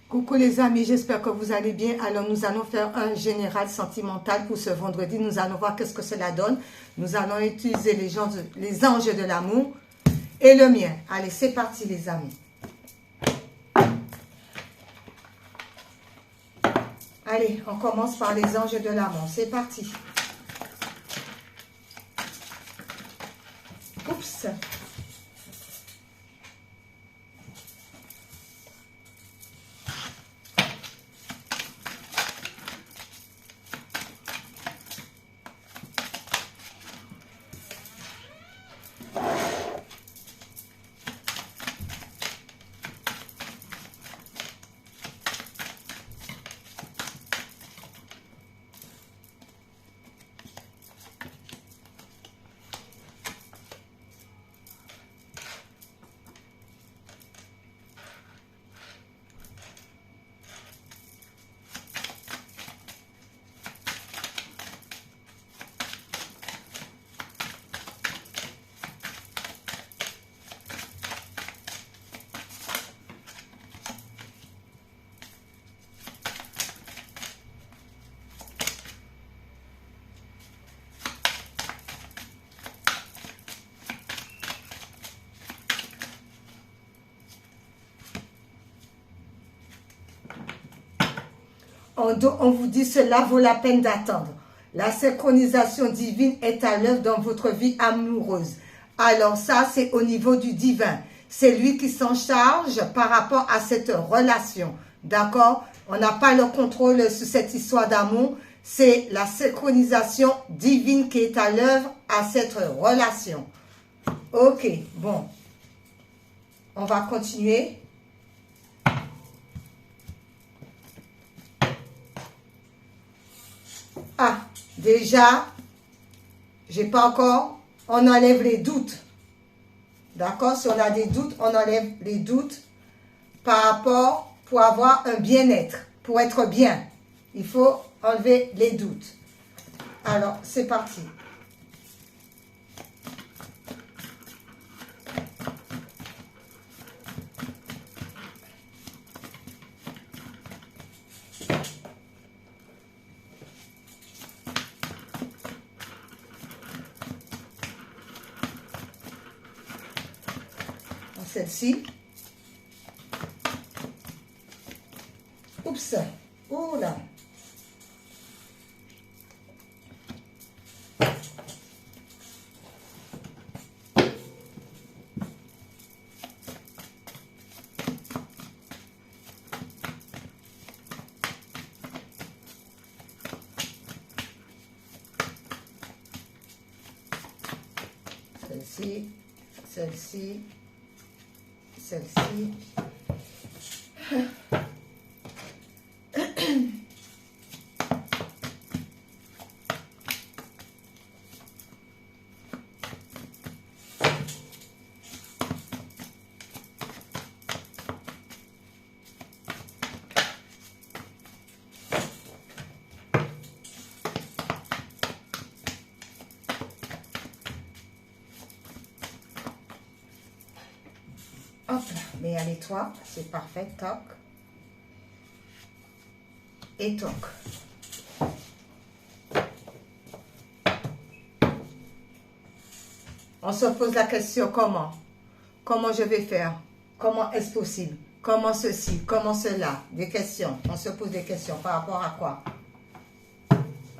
Coucou les amis, j'espère que vous allez bien. Alors nous allons faire un général sentimental pour ce vendredi. Nous allons voir qu'est-ce que cela donne. Nous allons utiliser les anges de l'amour et le mien. Allez, c'est parti les amis. Allez, on commence par les anges de l'amour. C'est parti. Oups. On vous dit cela vaut la peine d'attendre. La synchronisation divine est à l'œuvre dans votre vie amoureuse. Alors ça, c'est au niveau du divin. C'est lui qui s'en charge par rapport à cette relation. D'accord? On n'a pas le contrôle sur cette histoire d'amour. C'est la synchronisation divine qui est à l'œuvre à cette relation. Ok, bon. On va continuer. Ah, déjà, j'ai pas encore, on enlève les doutes. D'accord? Si on a des doutes, on enlève les doutes par rapport, pour avoir un bien-être, pour être bien. Il faut enlever les doutes. Alors, c'est parti. Celle-ci. Oups. Oh là. Celle-ci. Celle-ci. Celle-ci. Hop, mais allez toi, c'est parfait, toc. Et toc. On se pose la question comment? Comment je vais faire? Comment est-ce possible? Comment ceci? Comment cela? Des questions. On se pose des questions par rapport à quoi?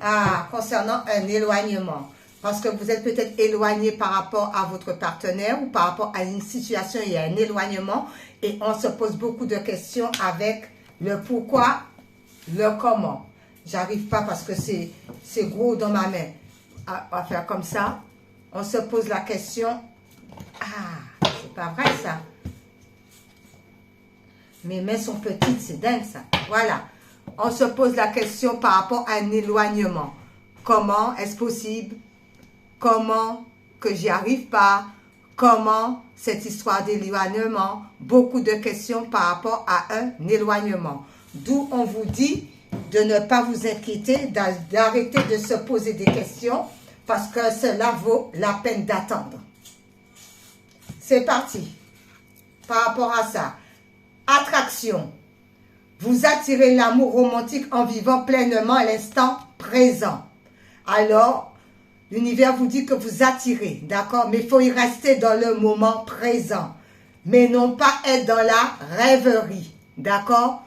Ah, concernant un éloignement. Parce que vous êtes peut-être éloigné par rapport à votre partenaire ou par rapport à une situation, il y a un éloignement et on se pose beaucoup de questions avec le pourquoi, le comment. J'arrive pas parce que c'est gros dans ma main à faire comme ça. On se pose la question, ah, c'est pas vrai ça. Mes mains sont petites, c'est dingue ça. Voilà, on se pose la question par rapport à un éloignement. Comment est-ce possible? Comment que j'y arrive pas? Comment cette histoire d'éloignement? Beaucoup de questions par rapport à un éloignement. D'où on vous dit de ne pas vous inquiéter, d'arrêter de se poser des questions parce que cela vaut la peine d'attendre. C'est parti. Par rapport à ça, attraction. Vous attirez l'amour romantique en vivant pleinement l'instant présent. Alors, l'univers vous dit que vous attirez, d'accord? Mais il faut y rester dans le moment présent. Mais non pas être dans la rêverie, d'accord?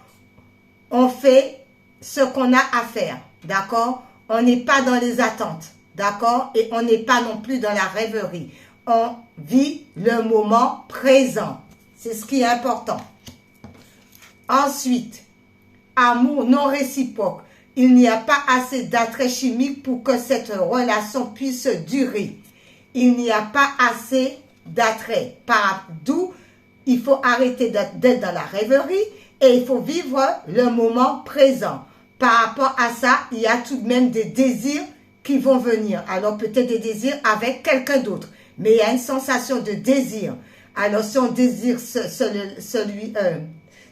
On fait ce qu'on a à faire, d'accord? On n'est pas dans les attentes, d'accord? Et on n'est pas non plus dans la rêverie. On vit le moment présent. C'est ce qui est important. Ensuite, amour non réciproque. Il n'y a pas assez d'attrait chimique pour que cette relation puisse durer. Il n'y a pas assez d'attrait. D'où il faut arrêter d'être dans la rêverie et il faut vivre le moment présent. Par rapport à ça, il y a tout de même des désirs qui vont venir. Alors peut-être des désirs avec quelqu'un d'autre. Mais il y a une sensation de désir. Alors si on désire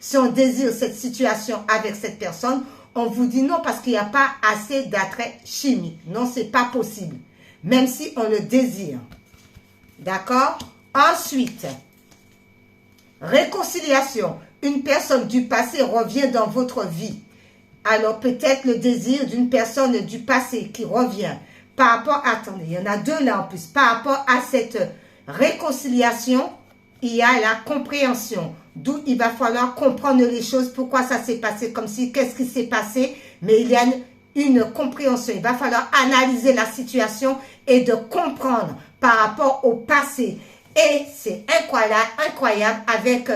si on désire cette situation avec cette personne, on vous dit non parce qu'il n'y a pas assez d'attrait chimique. Non, c'est pas possible. Même si on le désire. D'accord? Ensuite, réconciliation. Une personne du passé revient dans votre vie. Alors peut-être le désir d'une personne du passé qui revient. Par rapport, attendez, il y en a deux là en plus. Par rapport à cette réconciliation, il y a la compréhension. D'où il va falloir comprendre les choses, pourquoi ça s'est passé comme si, qu'est-ce qui s'est passé. Mais il y a une compréhension. Il va falloir analyser la situation et de comprendre par rapport au passé. Et c'est incroyable avec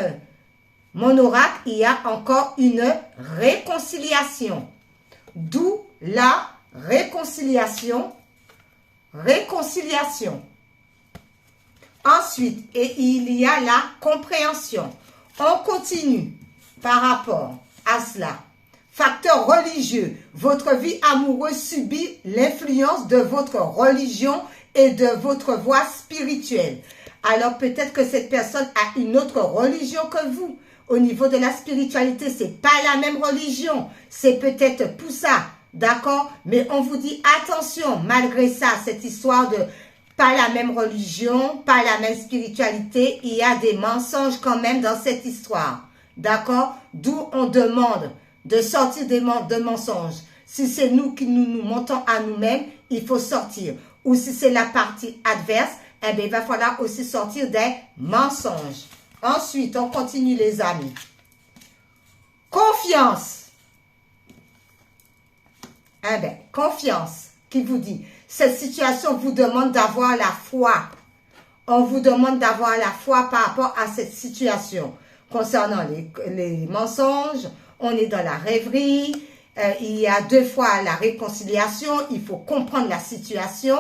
mon oracle, il y a encore une réconciliation. D'où la réconciliation. Réconciliation. Ensuite, et il y a la compréhension. On continue par rapport à cela. Facteur religieux. Votre vie amoureuse subit l'influence de votre religion et de votre voie spirituelle. Alors peut-être que cette personne a une autre religion que vous. Au niveau de la spiritualité, c'est pas la même religion. C'est peut-être pour ça, d'accord? Mais on vous dit attention, malgré ça, cette histoire de pas la même religion, pas la même spiritualité, il y a des mensonges quand même dans cette histoire, d'accord? D'où on demande de sortir de mensonges. Si c'est nous qui nous montons à nous-mêmes, il faut sortir. Ou si c'est la partie adverse, eh bien, il va falloir aussi sortir des mensonges. Ensuite, on continue les amis. Confiance. Eh bien, confiance qui vous dit. Cette situation vous demande d'avoir la foi. On vous demande d'avoir la foi par rapport à cette situation. Concernant les mensonges, on est dans la rêverie. Il y a deux fois la réconciliation. Il faut comprendre la situation.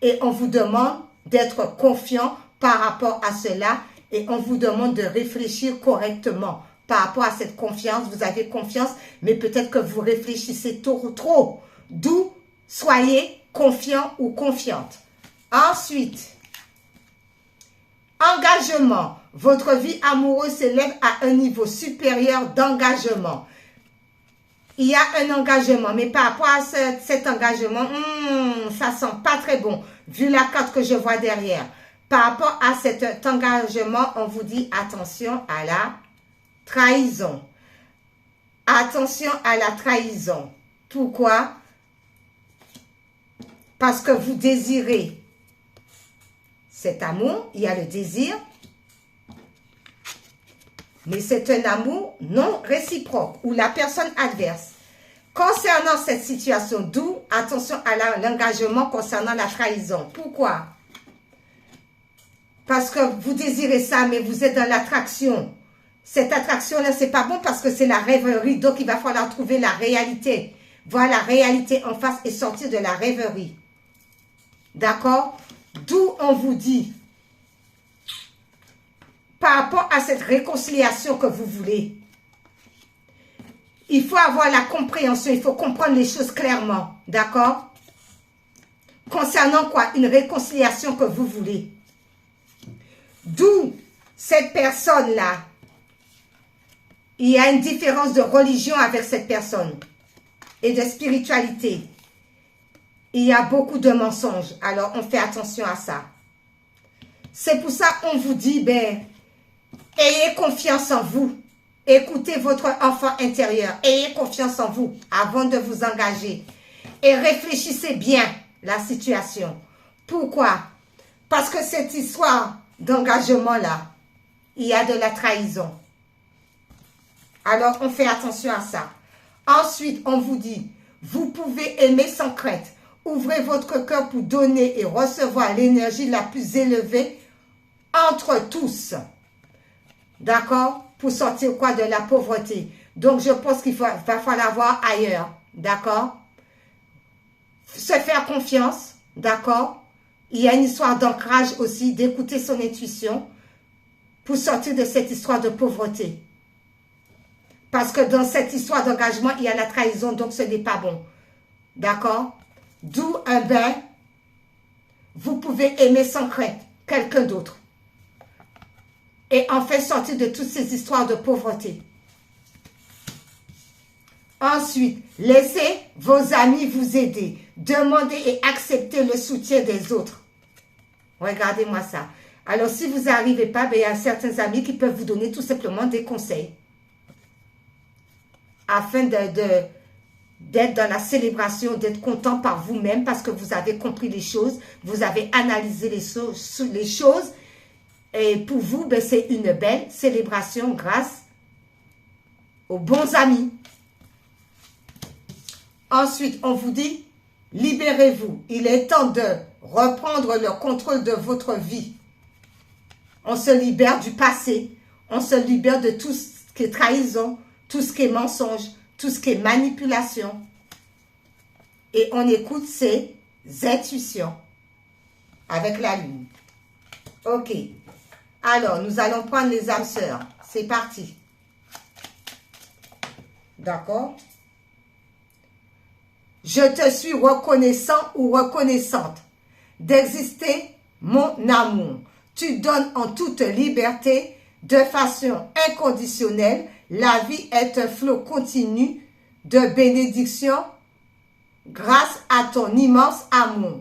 Et on vous demande d'être confiant par rapport à cela. Et on vous demande de réfléchir correctement par rapport à cette confiance. Vous avez confiance, mais peut-être que vous réfléchissez trop. D'où soyez confiant ou confiante. Ensuite, engagement. Votre vie amoureuse s'élève à un niveau supérieur d'engagement. Il y a un engagement, mais par rapport à cet engagement, ça sent pas très bon, vu la carte que je vois derrière. Par rapport à cet engagement, on vous dit attention à la trahison. Attention à la trahison. Pourquoi? Parce que vous désirez cet amour, il y a le désir, mais c'est un amour non réciproque ou la personne adverse. Concernant cette situation, d'où attention à l'engagement concernant la trahison. Pourquoi? Parce que vous désirez ça, mais vous êtes dans l'attraction. Cette attraction-là, c'est pas bon parce que c'est la rêverie. Donc, il va falloir trouver la réalité. Voir la réalité en face et sortir de la rêverie. D'accord? D'où on vous dit, par rapport à cette réconciliation que vous voulez, il faut avoir la compréhension. Il faut comprendre les choses clairement. D'accord? Concernant quoi? Une réconciliation que vous voulez. D'où cette personne-là, il y a une différence de religion avec cette personne et de spiritualité. Il y a beaucoup de mensonges, alors on fait attention à ça. C'est pour ça qu'on vous dit, ayez confiance en vous. Écoutez votre enfant intérieur. Ayez confiance en vous avant de vous engager. Et réfléchissez bien la situation. Pourquoi? Parce que cette histoire d'engagement-là, il y a de la trahison. Alors, on fait attention à ça. Ensuite, on vous dit, vous pouvez aimer sans crainte. Ouvrez votre cœur pour donner et recevoir l'énergie la plus élevée entre tous. D'accord? Pour sortir quoi? De la pauvreté. Donc, je pense qu'il va falloir voir ailleurs. D'accord? Se faire confiance. D'accord? Il y a une histoire d'ancrage aussi, d'écouter son intuition pour sortir de cette histoire de pauvreté. Parce que dans cette histoire d'engagement, il y a la trahison, donc ce n'est pas bon. D'accord? D'où un bain. Vous pouvez aimer sans crainte quelqu'un d'autre. Et enfin sortir de toutes ces histoires de pauvreté. Ensuite, laissez vos amis vous aider. Demandez et acceptez le soutien des autres. Regardez-moi ça. Alors, si vous n'arrivez pas, ben, il y a certains amis qui peuvent vous donner tout simplement des conseils. Afin d'être dans la célébration, d'être content par vous-même parce que vous avez compris les choses, vous avez analysé les choses. Et pour vous, ben, c'est une belle célébration grâce aux bons amis. Ensuite, on vous dit, libérez-vous. Il est temps de reprendre le contrôle de votre vie. On se libère du passé. On se libère de tout ce qui est trahison, tout ce qui est mensonge, tout ce qui est manipulation. Et on écoute ses intuitions avec la lune. Ok. Alors, nous allons prendre les âmes sœurs. C'est parti. D'accord? Je te suis reconnaissant ou reconnaissante d'exister, mon amour. Tu donnes en toute liberté, de façon inconditionnelle. La vie est un flot continu de bénédictions grâce à ton immense amour.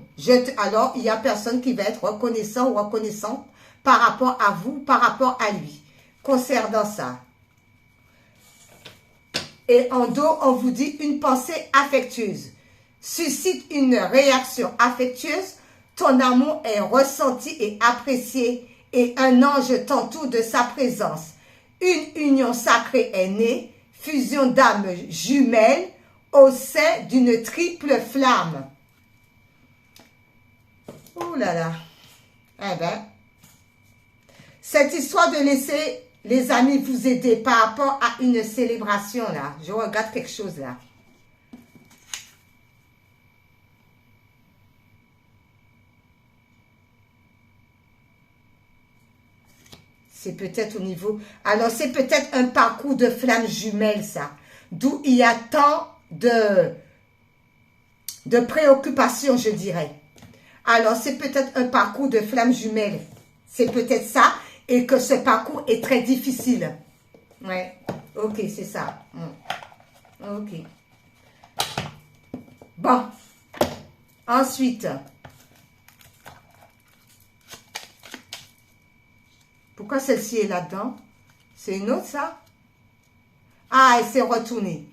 Alors, il n'y a personne qui va être reconnaissant ou reconnaissante par rapport à vous, par rapport à lui, concernant ça. Et en dos, on vous dit une pensée affectueuse. Suscite une réaction affectueuse. Ton amour est ressenti et apprécié et un ange t'entoure de sa présence. Une union sacrée est née, fusion d'âmes jumelles au sein d'une triple flamme. Ouh là là. Eh ben, cette histoire de laisser les amis vous aider par rapport à une célébration là. Je regarde quelque chose là. C'est peut-être au niveau... Alors, c'est peut-être un parcours de flammes jumelles, ça. D'où il y a tant de préoccupations, je dirais. Alors, c'est peut-être un parcours de flammes jumelles. C'est peut-être ça. Et que ce parcours est très difficile. Ouais. Ok, c'est ça. Ok. Bon. Ensuite... Pourquoi celle-ci est là-dedans? C'est une autre, ça? Ah, elle s'est retournée.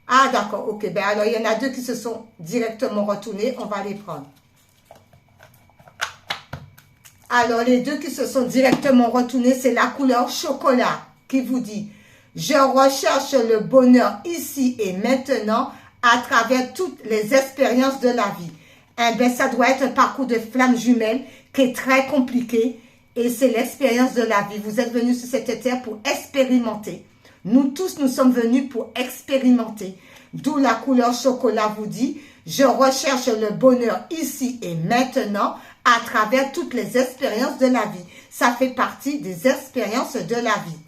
Ah, d'accord, ok. Ben alors, il y en a deux qui se sont directement retournés. On va les prendre. Alors, les deux qui se sont directement retournés, c'est la couleur chocolat qui vous dit « Je recherche le bonheur ici et maintenant à travers toutes les expériences de la vie. » Eh bien, ça doit être un parcours de flammes jumelles qui est très compliqué. Et c'est l'expérience de la vie. Vous êtes venus sur cette terre pour expérimenter. Nous tous, nous sommes venus pour expérimenter. D'où la couleur chocolat vous dit, je recherche le bonheur ici et maintenant à travers toutes les expériences de la vie. Ça fait partie des expériences de la vie.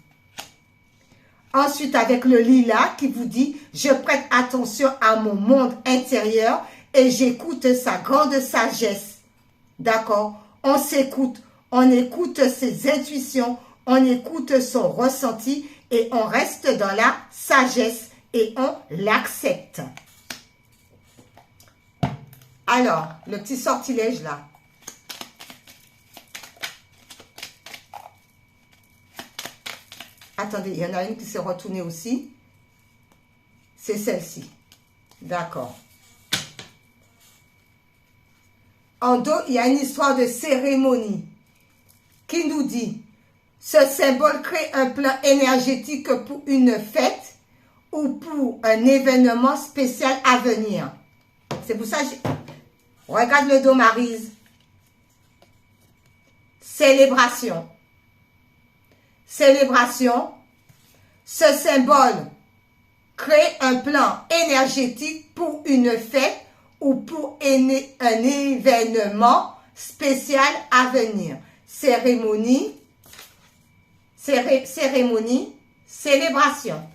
Ensuite, avec le lilas qui vous dit, je prête attention à mon monde intérieur et j'écoute sa grande sagesse. D'accord? On s'écoute. On écoute ses intuitions, on écoute son ressenti et on reste dans la sagesse et on l'accepte. Alors, le petit sortilège là. Attendez, il y en a une qui s'est retournée aussi. C'est celle-ci. D'accord. En dos, il y a une histoire de cérémonie qui nous dit ce symbole crée un plan énergétique pour une fête ou pour un événement spécial à venir. C'est pour ça que regarde le dos, Maryse. Célébration. Célébration. Ce symbole crée un plan énergétique pour une fête ou pour un événement spécial à venir. Cérémonie, cérémonie, célébration.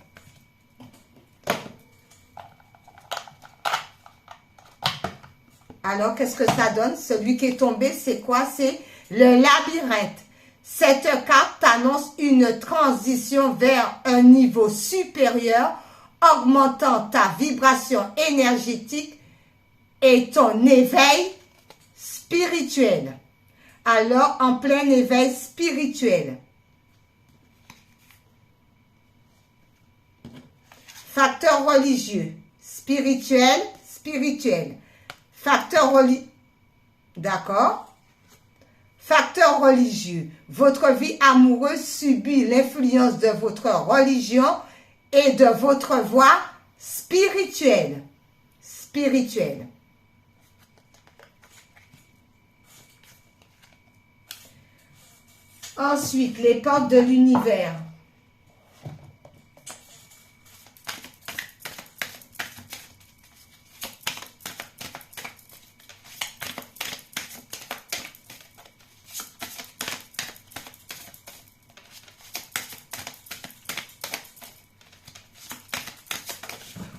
Alors, qu'est-ce que ça donne? Celui qui est tombé, c'est quoi? C'est le labyrinthe. Cette carte annonce une transition vers un niveau supérieur, augmentant ta vibration énergétique et ton éveil spirituel. Alors, en plein éveil spirituel. Facteur religieux, spirituel, spirituel. Facteur religieux, d'accord? Facteur religieux, votre vie amoureuse subit l'influence de votre religion et de votre voie spirituelle. Spirituelle. Ensuite, les portes de l'univers.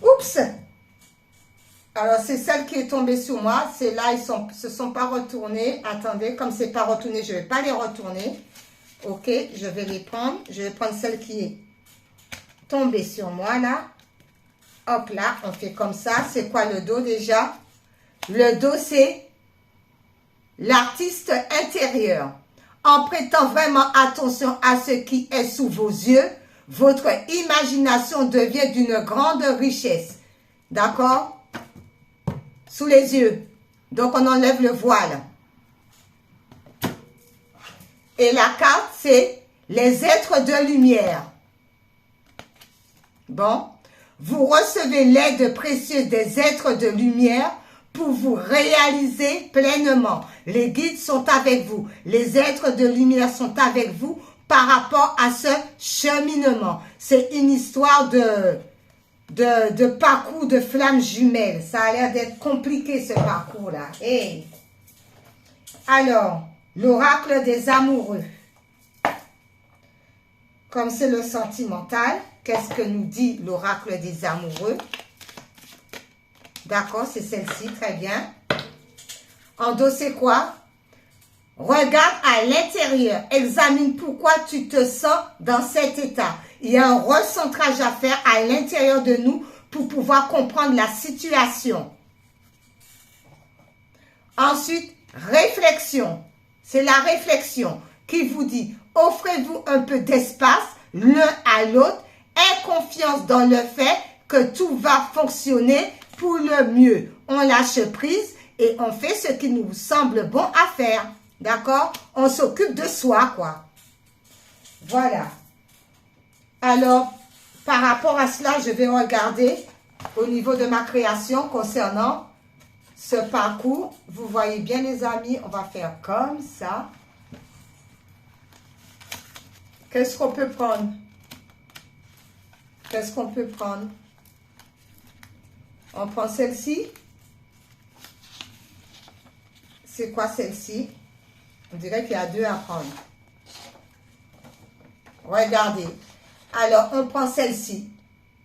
Oups! Alors, c'est celle qui est tombée sous moi. C'est là, ils se sont pas retournés. Attendez, comme c'est pas retourné, je vais pas les retourner. Ok, je vais les prendre. Je vais prendre celle qui est tombée sur moi, là. Hop, là, on fait comme ça. C'est quoi le dos, déjà? Le dos, c'est l'artiste intérieur. En prêtant vraiment attention à ce qui est sous vos yeux, votre imagination devient d'une grande richesse. D'accord? Sous les yeux. Donc, on enlève le voile. Et la carte, c'est les êtres de lumière. Bon. Vous recevez l'aide précieuse des êtres de lumière pour vous réaliser pleinement. Les guides sont avec vous. Les êtres de lumière sont avec vous par rapport à ce cheminement. C'est une histoire de parcours de flammes jumelles. Ça a l'air d'être compliqué, ce parcours-là. Hey. Alors, l'oracle des amoureux. Comme c'est le sentimental, qu'est-ce que nous dit l'oracle des amoureux? D'accord, c'est celle-ci, très bien. En dos, c'est quoi? Regarde à l'intérieur, examine pourquoi tu te sens dans cet état. Il y a un recentrage à faire à l'intérieur de nous pour pouvoir comprendre la situation. Ensuite, réflexion. C'est la réflexion qui vous dit, offrez-vous un peu d'espace l'un à l'autre, aie confiance dans le fait que tout va fonctionner pour le mieux. On lâche prise et on fait ce qui nous semble bon à faire. D'accord? On s'occupe de soi, quoi. Voilà. Alors, par rapport à cela, je vais regarder au niveau de ma création concernant ce parcours. Vous voyez bien, les amis, on va faire comme ça. Qu'est-ce qu'on peut prendre? Qu'est-ce qu'on peut prendre? On prend celle-ci. C'est quoi celle-ci? On dirait qu'il y a deux à prendre. Regardez. Alors, on prend celle-ci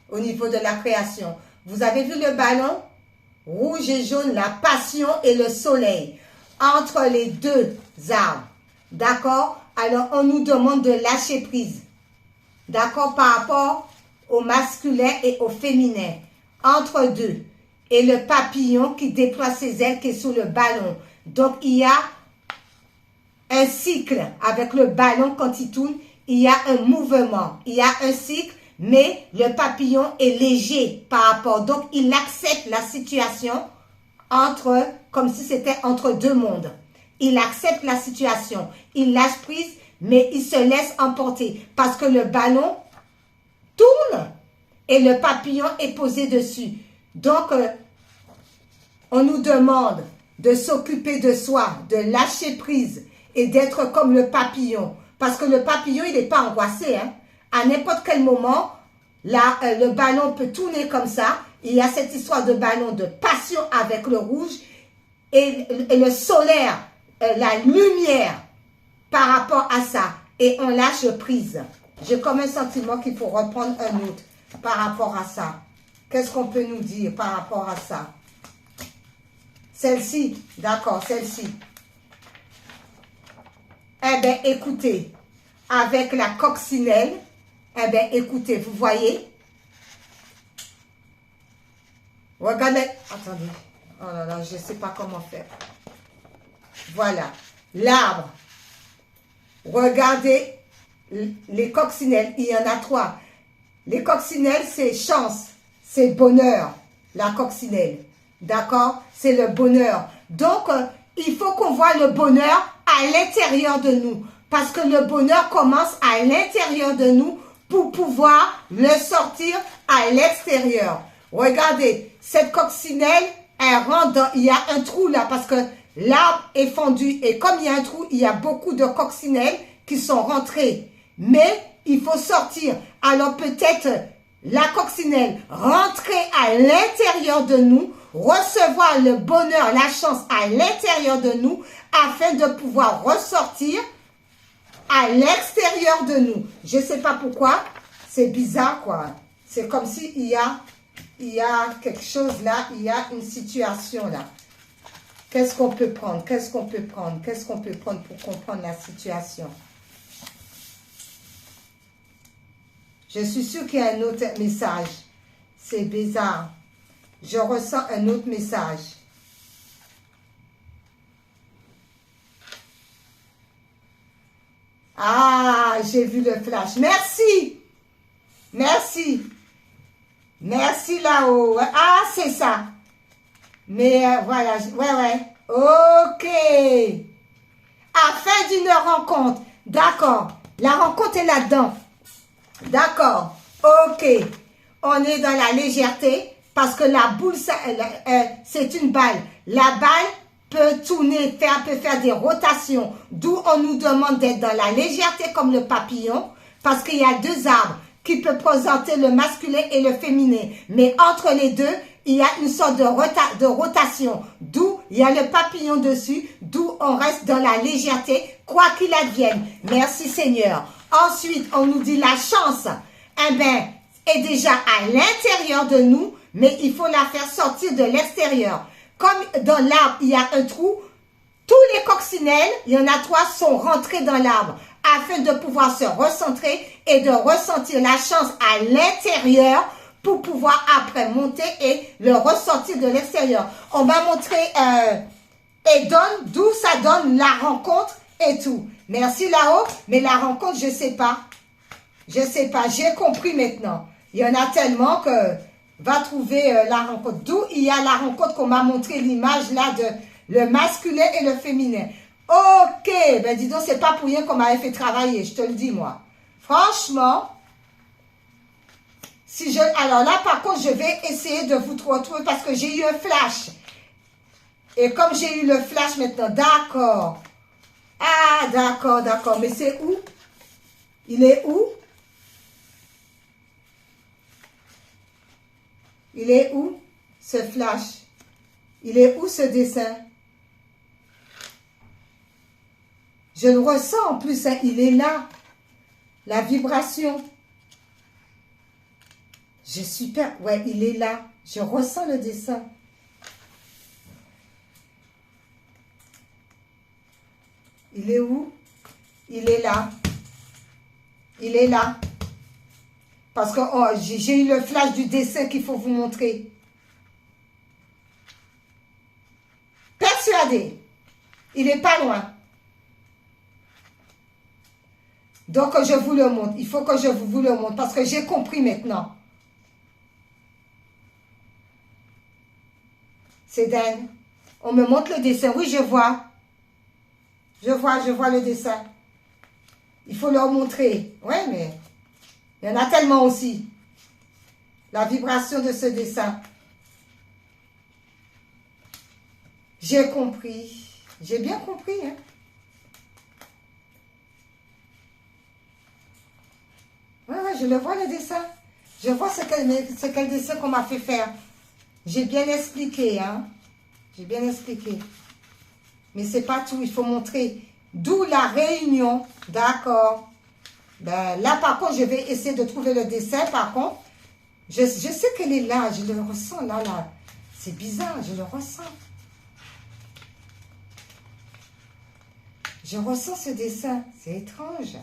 au niveau de la création. Vous avez vu le ballon? Rouge et jaune, la passion et le soleil. Entre les deux arbres. D'accord? Alors, on nous demande de lâcher prise. D'accord? Par rapport au masculin et au féminin. Entre deux. Et le papillon qui déploie ses ailes qui est sous le ballon. Donc, il y a un cycle avec le ballon quand il tourne il y a un mouvement, il y a un cycle, mais le papillon est léger par rapport. Donc, il accepte la situation entre, comme si c'était entre deux mondes. Il accepte la situation, il lâche prise, mais il se laisse emporter parce que le ballon tourne et le papillon est posé dessus. Donc, on nous demande de s'occuper de soi, de lâcher prise et d'être comme le papillon. Parce que le papillon, il n'est pas angoissé. Hein? À n'importe quel moment, là, le ballon peut tourner comme ça. Il y a cette histoire de ballon de passion avec le rouge et le solaire, la lumière par rapport à ça. Et on lâche prise. J'ai comme un sentiment qu'il faut reprendre un autre par rapport à ça. Qu'est-ce qu'on peut nous dire par rapport à ça? Celle-ci, d'accord, celle-ci. Eh bien, écoutez, avec la coccinelle, eh bien, écoutez, vous voyez? Regardez, attendez. Oh là là, je ne sais pas comment faire. Voilà, l'arbre. Regardez les coccinelles, il y en a 3. Les coccinelles, c'est chance, c'est bonheur, la coccinelle. D'accord? C'est le bonheur. Donc, il faut qu'on voit le bonheur à l'intérieur de nous. Parce que le bonheur commence à l'intérieur de nous pour pouvoir le sortir à l'extérieur. Regardez, cette coccinelle, elle rentre dans... Il y a un trou là parce que l'arbre est fendu. Et comme il y a un trou, il y a beaucoup de coccinelles qui sont rentrées. Mais il faut sortir. Alors peut-être la coccinelle rentrer à l'intérieur de nous, recevoir le bonheur, la chance à l'intérieur de nous, afin de pouvoir ressortir à l'extérieur de nous. Je ne sais pas pourquoi, c'est bizarre quoi. C'est comme si il y a quelque chose là, il y a une situation là. Qu'est-ce qu'on peut prendre? Qu'est-ce qu'on peut prendre? Qu'est-ce qu'on peut prendre pour comprendre la situation? Je suis sûre qu'il y a un autre message. C'est bizarre. Je ressens un autre message. Ah, j'ai vu le flash. Merci. Merci. Merci là-haut. Ah, c'est ça. Mais voilà. Ouais. Ok. Afin d'une rencontre. D'accord. La rencontre est là-dedans. D'accord. Ok. On est dans la légèreté parce que la boule, c'est une balle. La balle peut tourner, peut faire des rotations. D'où on nous demande d'être dans la légèreté comme le papillon parce qu'il y a 2 arbres qui peuvent présenter le masculin et le féminin. Mais entre les deux, il y a une sorte de rotation. D'où il y a le papillon dessus, d'où on reste dans la légèreté, quoi qu'il advienne. Merci Seigneur. Ensuite, on nous dit la chance, eh bien, est déjà à l'intérieur de nous, mais il faut la faire sortir de l'extérieur. Comme dans l'arbre, il y a un trou, tous les coccinelles, il y en a 3, sont rentrés dans l'arbre, afin de pouvoir se recentrer et de ressentir la chance à l'intérieur pour pouvoir après monter et le ressortir de l'extérieur. On va montrer et donne d'où ça donne la rencontre et tout. Merci là-haut, mais la rencontre, je sais pas. Je sais pas, j'ai compris maintenant. Il y en a tellement que va trouver la rencontre. D'où il y a la rencontre qu'on m'a montré l'image là de le masculin et le féminin. Ok, ben dis donc, c'est pas pour rien qu'on m'avait fait travailler, je te le dis moi. Franchement, alors là par contre, je vais essayer de vous retrouver parce que j'ai eu un flash. Et comme j'ai eu le flash maintenant, d'accord. Ah, d'accord. Mais c'est où? Il est où? Il est où, ce flash? Il est où, ce dessin? Je le ressens en plus, hein, il est là. La vibration. Je suis super... Ouais, il est là. Je ressens le dessin. Il est où? Il est là. Il est là. Parce que oh, j'ai eu le flash du dessin qu'il faut vous montrer. Persuadé. Il n'est pas loin. Donc, je vous le montre. Il faut que je vous le montre parce que j'ai compris maintenant. C'est dingue. On me montre le dessin. Oui, je vois. Je vois le dessin. Il faut leur montrer. Oui, mais il y en a tellement aussi. La vibration de ce dessin. J'ai compris. J'ai bien compris, hein. Ouais, je le vois, le dessin. Je vois ce quel dessin qu'on m'a fait faire. J'ai bien expliqué, hein. J'ai bien expliqué. Mais c'est pas tout, il faut montrer. D'où la réunion. D'accord. Ben, là, par contre, je vais essayer de trouver le dessin. Par contre, je sais qu'elle est là. Je le ressens, là. C'est bizarre, je le ressens. Je ressens ce dessin. C'est étrange.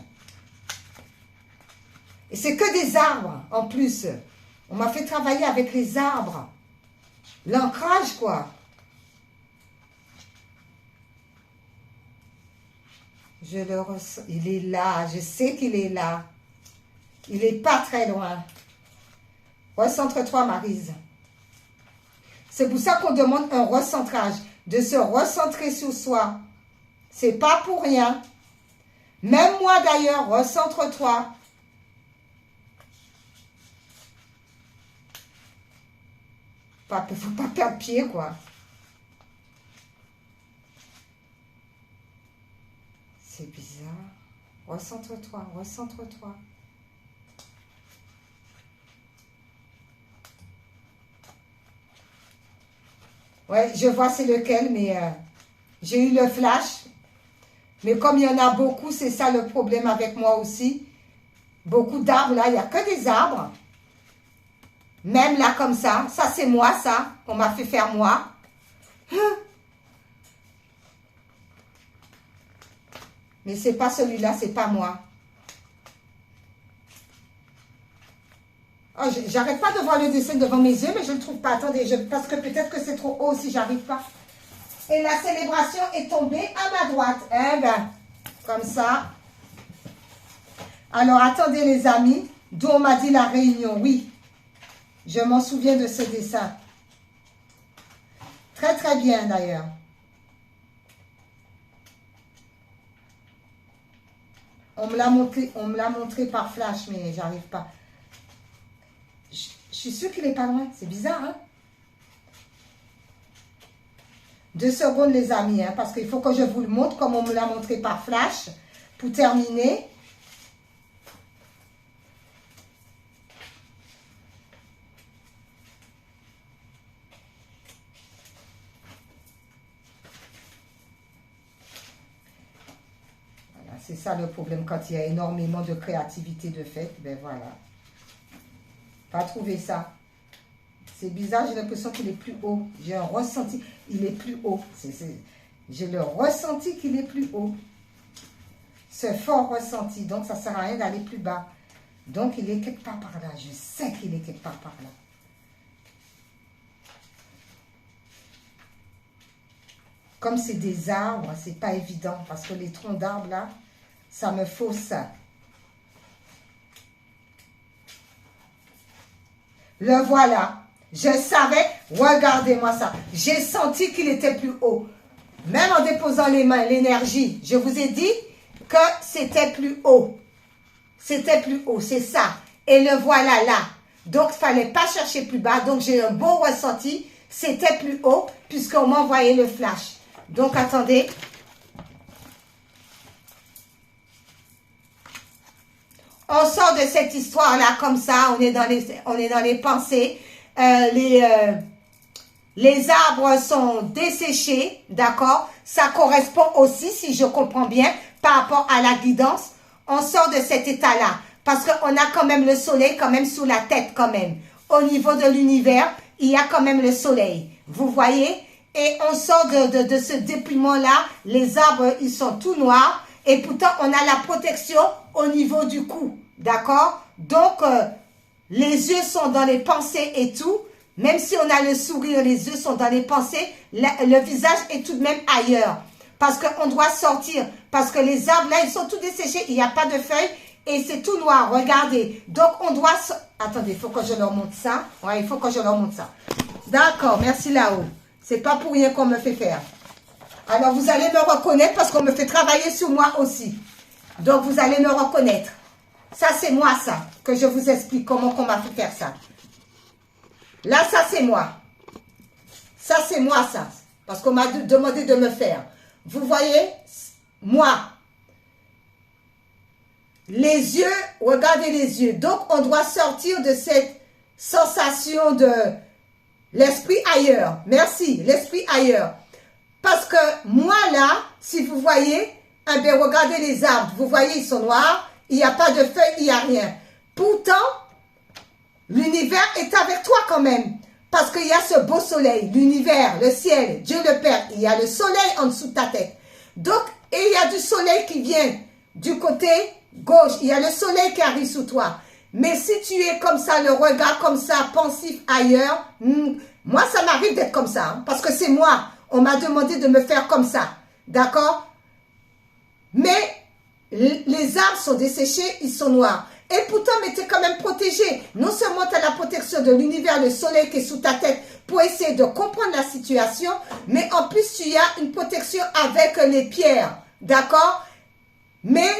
Et c'est que des arbres, en plus. On m'a fait travailler avec les arbres. L'ancrage, quoi. Je le ressens. Il est là. Je sais qu'il est là. Il n'est pas très loin. Recentre-toi, Maryse. C'est pour ça qu'on demande un recentrage. De se recentrer sur soi. C'est pas pour rien. Même moi, d'ailleurs, recentre-toi. Il ne faut pas perdre pied, quoi. C'est bizarre. Recentre-toi, recentre-toi. Ouais, je vois c'est lequel, mais j'ai eu le flash. Mais comme il y en a beaucoup, c'est ça le problème avec moi aussi. Beaucoup d'arbres, là, il n'y a que des arbres. Même là, comme ça. Ça, c'est moi, ça. On m'a fait faire moi. Mais c'est pas celui-là, c'est pas moi. Oh, j'arrête pas de voir le dessin devant mes yeux, mais je ne le trouve pas. Attendez, parce que peut-être que c'est trop haut si j'arrive pas. Et la célébration est tombée à ma droite. Eh ben, comme ça. Alors, attendez les amis. D'où on m'a dit la réunion, oui. Je m'en souviens de ce dessin. Très, très bien d'ailleurs. On me l'a montré par flash, mais j'arrive pas. Je suis sûre qu'il est pas loin. C'est bizarre, hein? 2 secondes, les amis, hein, parce qu'il faut que je vous le montre comme on me l'a montré par flash. Pour terminer. Voilà, c'est ça le problème quand il y a énormément de créativité de fait. Ben voilà. Pas trouvé ça. C'est bizarre, j'ai l'impression qu'il est plus haut. J'ai un ressenti, il est plus haut. J'ai le ressenti qu'il est plus haut. Ce fort ressenti. Donc, ça ne sert à rien d'aller plus bas. Donc, il est quelque part par là. Je sais qu'il est quelque part par là. Comme c'est des arbres, c'est pas évident. Parce que les troncs d'arbres, là, ça me fausse ça. Le voilà. Je savais, regardez-moi ça. J'ai senti qu'il était plus haut. Même en déposant les mains, l'énergie, je vous ai dit que c'était plus haut. C'était plus haut, c'est ça. Et le voilà là. Donc, il ne fallait pas chercher plus bas. Donc, j'ai un bon ressenti. C'était plus haut puisqu'on m'a envoyé le flash. Donc, attendez. On sort de cette histoire-là comme ça. On est dans les pensées. Les arbres sont desséchés, d'accord? Ça correspond aussi, si je comprends bien, par rapport à la guidance. On sort de cet état-là, parce qu'on a quand même le soleil quand même sous la tête quand même. Au niveau de l'univers, il y a quand même le soleil, vous voyez? Et on sort de ce dépouillement-là, les arbres, ils sont tout noirs, et pourtant, on a la protection au niveau du cou, d'accord? Donc, les yeux sont dans les pensées et tout. Même si on a le sourire, les yeux sont dans les pensées, le visage est tout de même ailleurs. Parce qu'on doit sortir. Parce que les arbres, là, ils sont tous desséchés. Il n'y a pas de feuilles. Et c'est tout noir. Regardez. Donc, on doit... Attendez, il faut que je leur montre ça. Ouais, il faut que je leur montre ça. D'accord, merci là-haut. C'est pas pour rien qu'on me fait faire. Alors, vous allez me reconnaître parce qu'on me fait travailler sur moi aussi. Donc, vous allez me reconnaître. Ça, c'est moi, ça. Que je vous explique comment on m'a fait faire ça. Là, ça, c'est moi. Ça, c'est moi, ça. Parce qu'on m'a demandé de me faire. Vous voyez, moi. Les yeux, regardez les yeux. Donc, on doit sortir de cette sensation de l'esprit ailleurs. Merci, l'esprit ailleurs. Parce que moi, là, si vous voyez, eh bien, regardez les arbres. Vous voyez, ils sont noirs. Il n'y a pas de feuilles, il n'y a rien. Pourtant, l'univers est avec toi quand même. Parce qu'il y a ce beau soleil, l'univers, le ciel, Dieu le Père. Il y a le soleil en dessous de ta tête. Donc, et il y a du soleil qui vient du côté gauche. Il y a le soleil qui arrive sous toi. Mais si tu es comme ça, le regard comme ça, pensif ailleurs, moi, ça m'arrive d'être comme ça. Hein, parce que c'est moi. On m'a demandé de me faire comme ça. D'accord? Mais les arbres sont desséchés, ils sont noirs. Et pourtant, mais tu es quand même protégé. Non seulement tu as la protection de l'univers, le soleil qui est sous ta tête pour essayer de comprendre la situation, mais en plus, tu as une protection avec les pierres. D'accord? Mais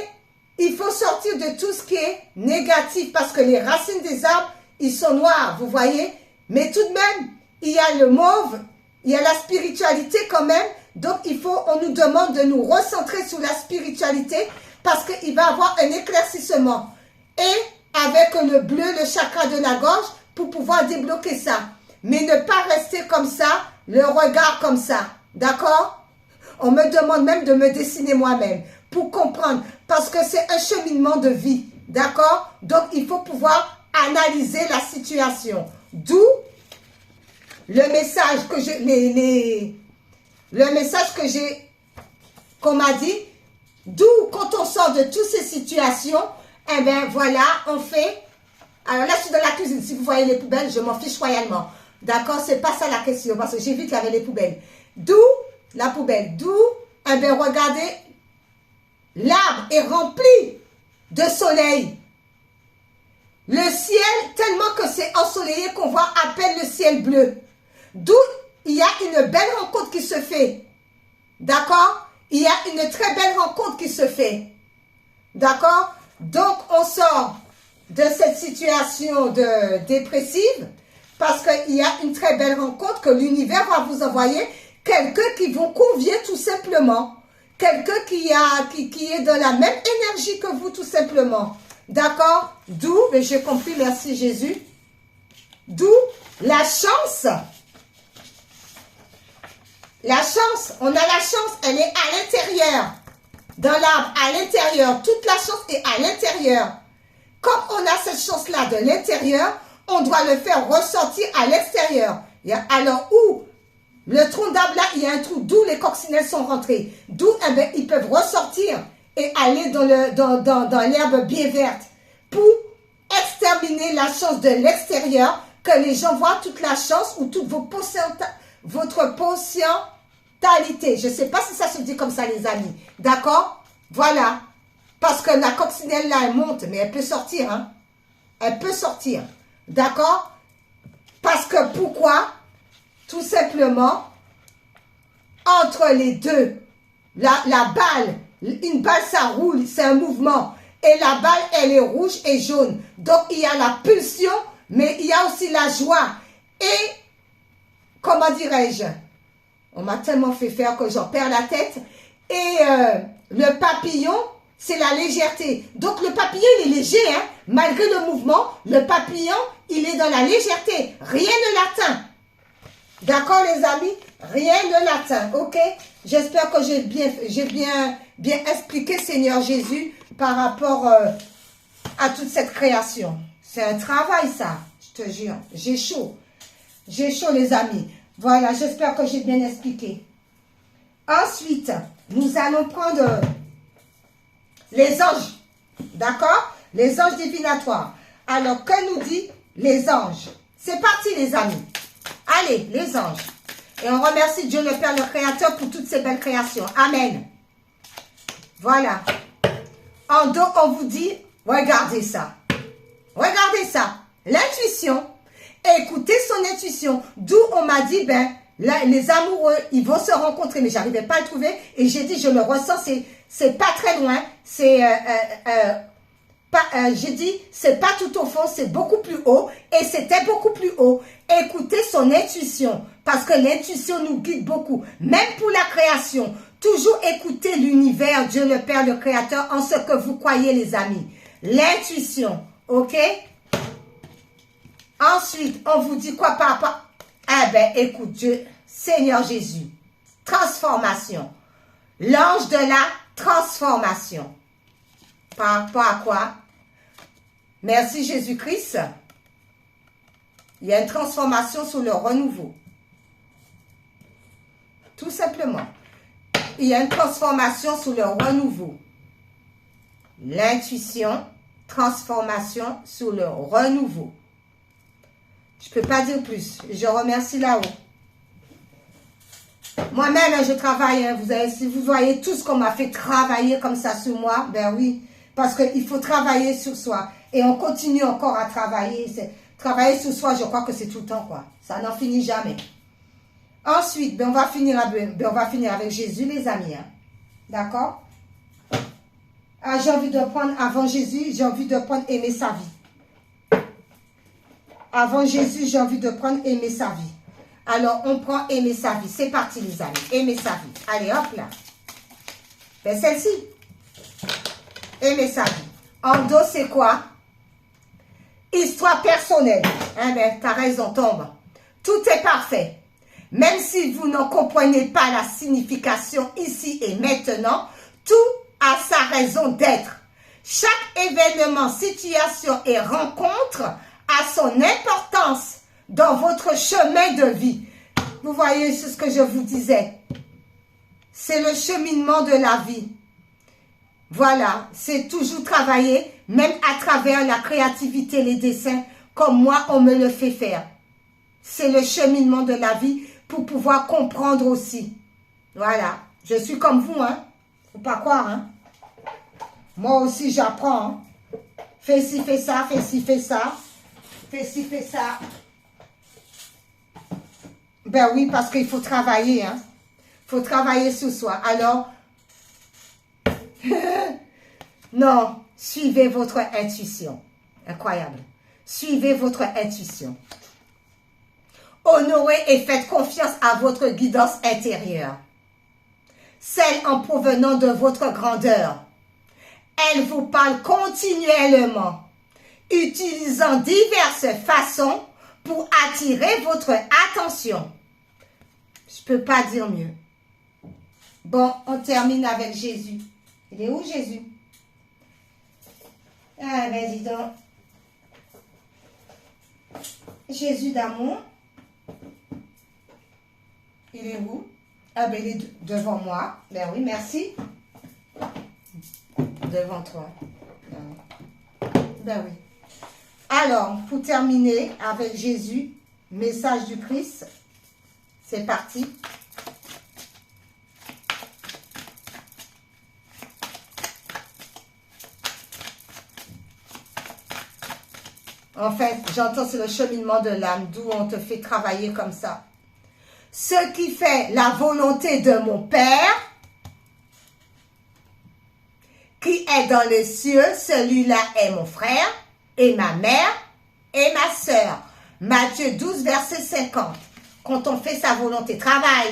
il faut sortir de tout ce qui est négatif parce que les racines des arbres, ils sont noirs, vous voyez? Mais tout de même, il y a le mauve, il y a la spiritualité quand même. Donc, on nous demande de nous recentrer sur la spiritualité parce qu'il va y avoir un éclaircissement. Et avec le bleu, le chakra de la gorge, pour pouvoir débloquer ça. Mais ne pas rester comme ça, le regard comme ça. D'accord? On me demande même de me dessiner moi-même pour comprendre. Parce que c'est un cheminement de vie. D'accord? Donc, il faut pouvoir analyser la situation. D'où le message que qu'on m'a dit, d'où quand on sort de toutes ces situations, eh bien voilà, on fait, alors là je suis dans la cuisine, si vous voyez les poubelles, je m'en fiche royalement, d'accord, c'est pas ça la question, parce que j'ai vu qu'il y avait les poubelles, d'où la poubelle, d'où, eh bien regardez, l'arbre est rempli de soleil, le ciel, tellement que c'est ensoleillé qu'on voit à peine le ciel bleu, d'où il y a une belle rencontre qui se fait. D'accord? Il y a une très belle rencontre qui se fait. D'accord? Donc, on sort de cette situation dépressive parce qu'il y a une très belle rencontre que l'univers va vous envoyer. Quelqu'un qui vous convient tout simplement. Quelqu'un qui est dans la même énergie que vous tout simplement. D'accord? D'où, mais j'ai compris, merci Jésus. D'où la chance. La chance, on a la chance, elle est à l'intérieur, dans l'arbre, à l'intérieur. Toute la chance est à l'intérieur. Comme on a cette chance-là de l'intérieur, on doit le faire ressortir à l'extérieur. Alors, où le tronc d'arbre là, il y a un trou, d'où les coccinelles sont rentrées. D'où eh bien, ils peuvent ressortir et aller dans l'herbe bien verte pour exterminer la chance de l'extérieur, que les gens voient toute la chance ou toute votre potentialité. Je ne sais pas si ça se dit comme ça, les amis. D'accord? Voilà. Parce que la coccinelle, là, elle monte, mais elle peut sortir. Hein? Elle peut sortir. D'accord? Parce que pourquoi? Tout simplement, entre les deux, la balle, une balle, ça roule, c'est un mouvement. Et la balle, elle est rouge et jaune. Donc, il y a la pulsion, mais il y a aussi la joie. Et, comment dirais-je? On m'a tellement fait faire que j'en perds la tête. Et le papillon, c'est la légèreté. Donc, le papillon, il est léger. Hein? Malgré le mouvement, le papillon, il est dans la légèreté. Rien ne l'atteint. D'accord, les amis? Rien ne l'atteint. OK? J'espère que j'ai bien expliqué, Seigneur Jésus, par rapport à toute cette création. C'est un travail, ça. Je te jure. J'ai chaud. J'ai chaud, les amis. Voilà, j'espère que j'ai bien expliqué. Ensuite, nous allons prendre les anges. D'accord? Les anges divinatoires. Alors, que nous dit les anges? C'est parti, les amis. Allez, les anges. Et on remercie Dieu le Père, le Créateur, pour toutes ces belles créations. Amen. Voilà. En dos, on vous dit, regardez ça. Regardez ça. L'intuition. Écoutez son intuition. D'où on m'a dit, ben, là, les amoureux, ils vont se rencontrer. Mais j'arrivais pas à le trouver. Et j'ai dit, je le ressens, c'est pas très loin. C'est, j'ai dit, c'est pas tout au fond, c'est beaucoup plus haut. Et c'était beaucoup plus haut. Écoutez son intuition. Parce que l'intuition nous guide beaucoup. Même pour la création. Toujours écoutez l'univers, Dieu le Père, le Créateur, en ce que vous croyez, les amis. L'intuition, ok? Ensuite, on vous dit quoi par rapport? Eh bien, écoute, Dieu, Seigneur Jésus, transformation. L'ange de la transformation. Par rapport à quoi? Merci Jésus-Christ. Il y a une transformation sur le renouveau. Tout simplement. Il y a une transformation sur le renouveau. L'intuition, transformation sur le renouveau. Je ne peux pas dire plus. Je remercie là-haut. Moi-même, je travaille. Hein, si vous voyez tout ce qu'on m'a fait travailler comme ça sur moi, ben oui. Parce qu'il faut travailler sur soi. Et on continue encore à travailler. Travailler sur soi, je crois que c'est tout le temps, quoi. Ça n'en finit jamais. Ensuite, ben on va finir avec Jésus, les amis. Hein. D'accord? Ah, j'ai envie de prendre, avant Jésus, j'ai envie de prendre aimer sa vie. Avant Jésus, j'ai envie de prendre aimer sa vie. Alors, on prend aimer sa vie. C'est parti, les amis. Aimer sa vie. Allez, hop là. Ben, celle-ci. Aimer sa vie. En dos, c'est quoi? Histoire personnelle. Hein, ben, t'as raison, tombe. Tout est parfait. Même si vous n'en comprenez pas la signification ici et maintenant, tout a sa raison d'être. Chaque événement, situation et rencontre a son importance dans votre chemin de vie. Vous voyez, c'est ce que je vous disais. C'est le cheminement de la vie. Voilà, c'est toujours travailler, même à travers la créativité, les dessins, comme moi, on me le fait faire. C'est le cheminement de la vie pour pouvoir comprendre aussi. Voilà, je suis comme vous, hein. Faut pas croire, hein. Moi aussi, j'apprends. Hein. Fais ci, fais ça, fais ci, fais ça. Fais ci, fais ça. Ben oui, parce qu'il faut travailler, hein. Il faut travailler sur soi. Alors, non, suivez votre intuition. Incroyable. Suivez votre intuition. Honorez et faites confiance à votre guidance intérieure. Celle en provenant de votre grandeur. Elle vous parle continuellement, utilisant diverses façons pour attirer votre attention. Je ne peux pas dire mieux. Bon, on termine avec Jésus. Il est où Jésus? Ah ben dis donc. Jésus d'amour. Il est où? Ah ben il est devant moi. Ben oui, merci. Devant toi. Ben oui. Alors, pour terminer avec Jésus, message du Christ. C'est parti. En fait, j'entends c'est le cheminement de l'âme, d'où on te fait travailler comme ça. Ce qui fait la volonté de mon Père, qui est dans les cieux, celui-là est mon frère, et ma mère, et ma sœur. Matthieu 12, verset 50. Quand on fait sa volonté, travail.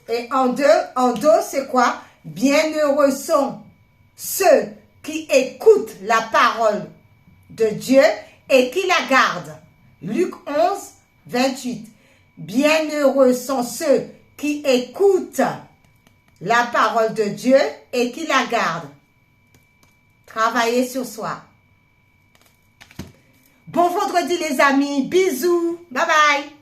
Et en deux, c'est quoi? Bienheureux sont ceux qui écoutent la parole de Dieu et qui la gardent. Luc 11, 28. Bienheureux sont ceux qui écoutent la parole de Dieu et qui la gardent. Travaillez sur soi. Bon vendredi les amis. Bisous. Bye bye.